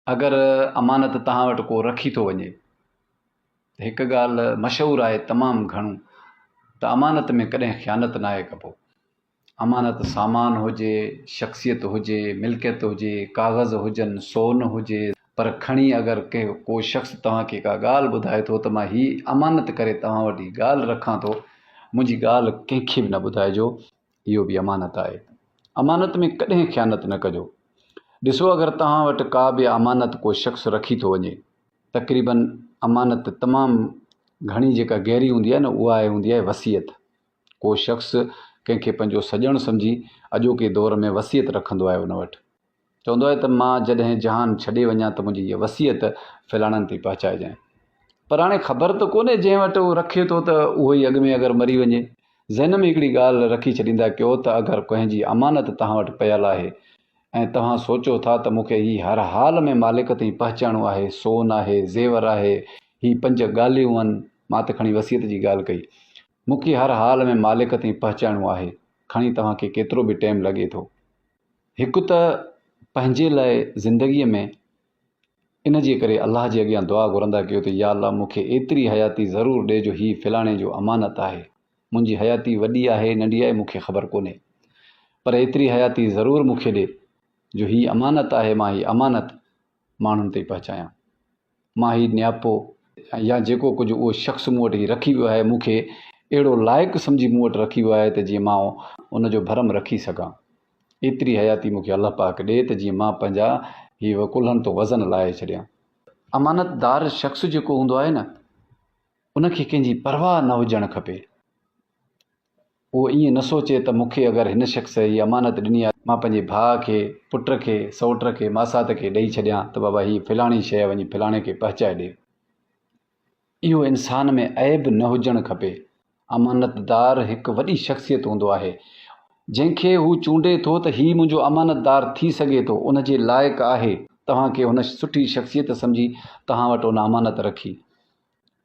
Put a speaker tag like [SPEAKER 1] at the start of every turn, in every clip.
[SPEAKER 1] अगरि अमानत तव्हां वटि को रखी थो वञे त हिकु ॻाल्हि मशहूरु आहे तमामु घणो त अमानत में कॾहिं ख़यानत न आहे कबो। अमानत सामान हुजे, शख़्सियत हुजे, मिल्कियत हुजे, काग़ज़ हुजनि, सोन हुजे, पर खणी अगरि को शख़्स तव्हांखे का ॻाल्हि ॿुधाए थो त मां हीअ अमानत करे तव्हां वटि ॻाल्हि रखां थो, मुंहिंजी ॻाल्हि कंहिंखे बि न ॿुधाइजो, इहो बि अमानत आहे। अमानत में कॾहिं ख़यानत न कजो। ॾिसो, अगरि तव्हां वटि का बि अमानत को शख़्स रखी थो वञे, तक़रीबन अमानत तमामु घणी जेका गहरी हूंदी आहे न, उहा हूंदी आहे वसियत। को शख़्स कंहिंखे पंहिंजो सॼणु सम्झी अॼोके दौर में वसियत रखंदो आहे उन वटि, चवंदो आहे त मां जॾहिं जहान छॾे वञा त मुंहिंजी इहा वसियत फलाणनि ते पहुचाइजांइ। पर हाणे ख़बर त कोन्हे जंहिं वटि उहो रखे थो त उहो ई अॻु में अगरि मरी वञे। ज़हन में हिकिड़ी ॻाल्हि रखी छॾींदा कयो त अगरि कंहिंजी अमानत तव्हां वटि पयल आहे ऐं तव्हां सोचो था त मूंखे हीअ हर हाल में मालिक ताईं पहुचाइणो आहे, सोन आहे, ज़ेवर आहे, हीअ 5 ॻाल्हियूं आहिनि, मां त खणी वसियत जी ॻाल्हि कई, मूंखे हर हाल में मालिक ताईं पहुचाइणो आहे, खणी तव्हांखे केतिरो बि टाइम लॻे थो। हिकु त पंहिंजे लाइ ज़िंदगीअ में इन जे करे अलाह जे अॻियां दुआ घुरंदा कयो त या अलाह मूंखे एतिरी हयाती ज़रूरु ॾिजो, हीअ फलाणे जो अमानत आहे, मुंहिंजी हयाती वॾी आहे नंढी आहे मूंखे ख़बर कोन्हे, पर एतिरी हयाती ज़रूरु मूंखे ॾे जो हीअ अमानत आहे, मां हीअ अमानत माण्हुनि ताईं पहुचायां। मां हीअ नियापो या जेको कुझु उहो शख़्स मूं वटि रखी वियो आहे, मूंखे अहिड़ो लाइक़ु सम्झी मूं वटि रखी वियो आहे त जीअं मां उनजो भरम रखी सघां। एतिरी हयाती मूंखे अलाह पाक ॾे त जीअं मां पंहिंजा हीअ वकुलनि तो वज़न लाहे छॾियां। अमानतदार शख़्स जेको हूंदो आहे न, उनखे कंहिंजी परवाह न हुजणु खपे। उहो ईअं न सोचे त मूंखे अगरि हिन शख़्स हीअ अमानत ॾिनी आहे, मां पंहिंजे भाउ खे, पुट खे, सौट खे, मासात खे ॾेई छॾियां त बाबा हीअ फलाणी शइ वञी फलाणे खे पहुचाए ॾे। इहो इंसान में ऐब न हुजणु खपे। अमानतदार हिकु वॾी शख़्सियत हूंदो आहे, जंहिंखे हू चूंडे थो त हीअ मुंहिंजो अमानतदार थी सघे थो, उनजे लाइक़ु आहे। तव्हांखे हुन सुठी शख़्सियत सम्झी तव्हां वटि उन अमानत रखी।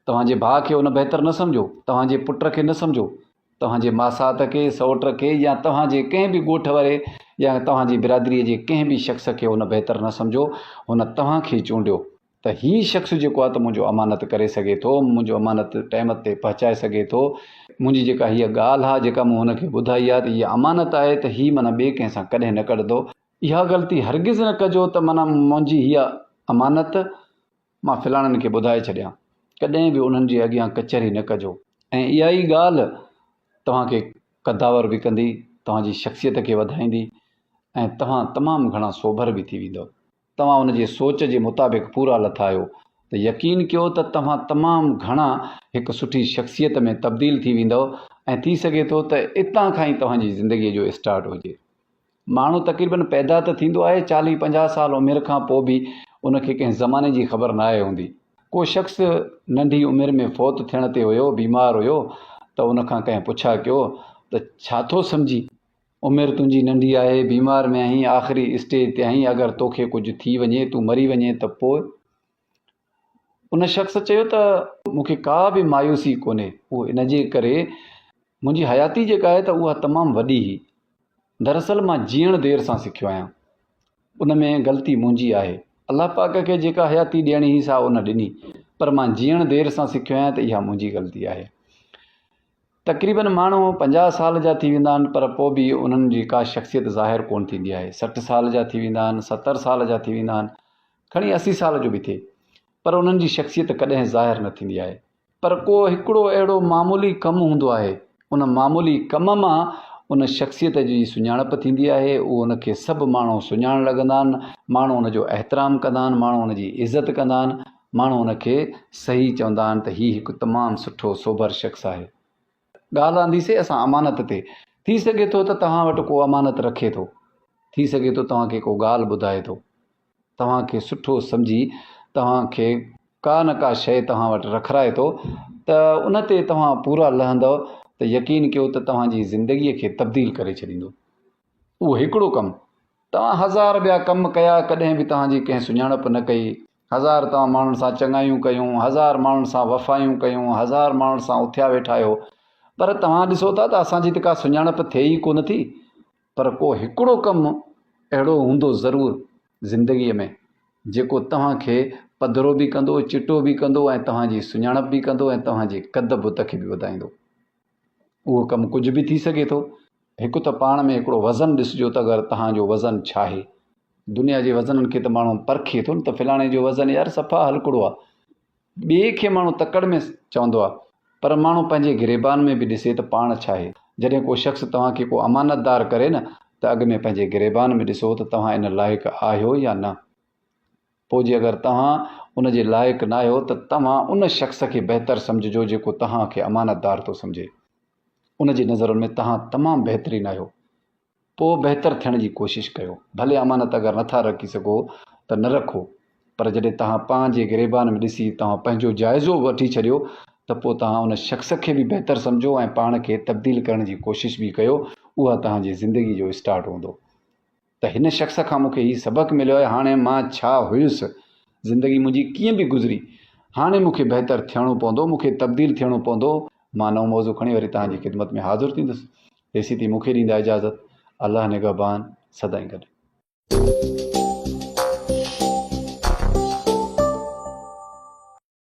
[SPEAKER 1] तव्हांजे भाउ खे उन बहितर न सम्झो, तव्हांजे पुट खे न सम्झो, तव्हांजे मासात खे, सौट खे, या तव्हांजे कंहिं बि ॻोठ वारे या तव्हांजी बिरादरीअ जे कंहिं बि शख़्स खे उन बहितर न सम्झो। हुन तव्हांखे चूंडियो त हीअ शख़्स जेको आहे त मुंहिंजो अमानत करे सघे थो, मुंहिंजो अमानत टाइम ते पहुचाए सघे थो। मुंहिंजी जेका हीअ ॻाल्हि आहे, जेका मूं हुनखे ॿुधाई आहे त हीअ अमानत आहे, त हीअ माना ॿिए कंहिं सां कॾहिं न कढंदो। इहा ग़लती हरगिज़ न कजो त माना मुंहिंजी हीअ अमानत मां फलाणनि खे ॿुधाए छॾियां। कॾहिं बि उन्हनि जे अॻियां कचहरी न कजो। ऐं इहा ई ॻाल्हि तव्हांखे कदावर बि कंदी, तव्हांजी शख़्सियत खे वधाईंदी, ऐं तव्हां तमामु घणा सोभर बि थी वेंदव। तव्हां उनजे सोच जे मुताबिक़ पूरा लथा आहियो त यकीन कयो त तव्हां तमामु घणा हिकु सुठी शख़्सियत में तब्दील थी वेंदव। ऐं थी सघे थो त इतां खां ई तव्हांजी ज़िंदगीअ जो स्टार्ट हुजे। माण्हू तक़रीबन पैदा त थींदो आहे 40-50 साल उमिरि खां पोइ बि उनखे कंहिं ज़माने जी ख़बर न आहे हूंदी। को शख़्स नंढी उमिरि में फ़ौत थियण ते हुयो, बीमार हुयो, त उनखां कंहिं पुछा कयो त छा थो सम्झी, उमिरि तुंहिंजी नंढी आहे, बीमार में आहीं, आख़िरी स्टेज ते आहीं, अगरि तोखे कुझु थी वञे, तूं मरी वञे त पोइ? उन शख़्स चयो त मूंखे का बि मायूसी कोन्हे, उहो इन जे करे मुंहिंजी हयाती जेका आहे त उहा तमामु वॾी हुई। दरअसल मां जीअण देरि सां सिखियो आहियां, उन में ग़लती मुंहिंजी आहे। अलाह पाक खे जेका हयाती ॾियणी हुई सा उन ॾिनी, पर मां जीअण देरि सां सिखियो आहियां त इहा मुंहिंजी ग़लती आहे। तक़रीबन माण्हू 50 साल जा थी वेंदा आहिनि, पर पोइ बि उन्हनि जी का शख़्सियत ज़ाहिर कोन थींदी आहे। 60 साल जा थी वेंदा आहिनि, 70 साल जा थी वेंदा आहिनि, खणी 80 साल जो बि थिए, पर उन्हनि जी शख़्सियत कॾहिं ज़ाहिर न थींदी आहे। पर को हिकिड़ो अहिड़ो मामूली कमु हूंदो आहे, उन मामूली कम मां उन शख़्सियत जी सुञाणप थींदी आहे। उहो उनखे सभु माण्हू सुञाणण लॻंदा आहिनि, माण्हू उनजो एहतराम कंदा आहिनि, माण्हू उनजी इज़त कंदा आहिनि, माण्हू उनखे सही चवंदा आहिनि त हीउ हिकु तमामु सुठो सोभर शख़्स आहे। ॻाल्हि आंदीसीं असां अमानत ते। थी सघे थो त तव्हां वटि को अमानत रखे थो, थी सघे थो तव्हांखे को ॻाल्हि ॿुधाए थो, तव्हांखे सुठो सम्झी तव्हांखे का न का शइ तव्हां वटि रखाए थो, त उन ते तव्हां पूरा लहंदव त यकीन कयो त तव्हांजी ज़िंदगीअ खे तब्दील करे छॾींदो। उहो हिकिड़ो कमु, तव्हां 1000 ॿिया कमु कया, कॾहिं बि तव्हांजी कंहिं सुञाणप न कई, 1000 तव्हां माण्हुनि सां चङायूं कयूं, 1000 माण्हुनि सां वफ़ायूं कयूं, 1000 माण्हुनि सां उथिया वेठा आहियो, पर तव्हां ॾिसो था त असांजी त का सुञाणप थिए ई कोन थी। पर को हिकिड़ो कमु अहिड़ो हूंदो ज़रूरु ज़िंदगीअ में जेको तव्हांखे पधिरो बि कंदो, चिटो बि कंदो ऐं तव्हांजी सुञाणप बि कंदो ऐं तव्हांजे कद बुत खे बि वधाईंदो। उहो कमु कुझु बि थी सघे थो। हिकु त पाण में हिकिड़ो वज़न ॾिसिजो त अगरि तव्हांजो वज़न छा आहे। दुनिया जे वज़ननि खे त माण्हू परखे थो न, त फलाणे जो वज़न यार सफ़ा हलकड़ो आहे, ॿिए खे माण्हू तकड़ में चवंदो आहे, पर माण्हू पंहिंजे गिरेबान में बि ॾिसे त पाण छा आहे। जॾहिं को शख़्स तव्हांखे को अमानतदार करे न, त अॻ में पंहिंजे गिरेबान में ॾिसो त तव्हां इन लाइक़ु आहियो या न। पोइ जे अगरि तव्हां उन जे लाइक़ु न आहियो त तव्हां उन शख़्स खे बहितरु सम्झिजो जेको तव्हांखे अमानतदार थो सम्झे। उन जी नज़रुनि में तव्हां तमामु बहितरीनु आहियो। पोइ बहितरु थियण जी कोशिशि कयो। भले अमानत अगरि नथा रखी सघो त न रखो, पर जॾहिं तव्हां पंहिंजे गिरेबान में ॾिसी तव्हां पंहिंजो जाइज़ो वठी छॾियो त पोइ तव्हां उन शख़्स खे बि बहितरु सम्झो ऐं पाण खे तब्दील करण जी कोशिशि बि कयो। उहा तव्हांजी ज़िंदगी जो स्टार्ट हूंदो त हिन शख़्स खां मूंखे हीउ सबक़ु मिलियो आहे, हाणे मां छा हुयुसि, ज़िंदगी मुंहिंजी कीअं बि गुज़री, हाणे मूंखे बहितरु थियणो पवंदो, मूंखे तब्दील थियणो पवंदो। मां नओं मौज़ू खणी वरी तव्हांजी ख़िदमत में हाज़िर थींदुसि। तेसीं ताईं मूंखे ॾींदा इजाज़त। अल्लाह निगहबान, सदाईं गॾु।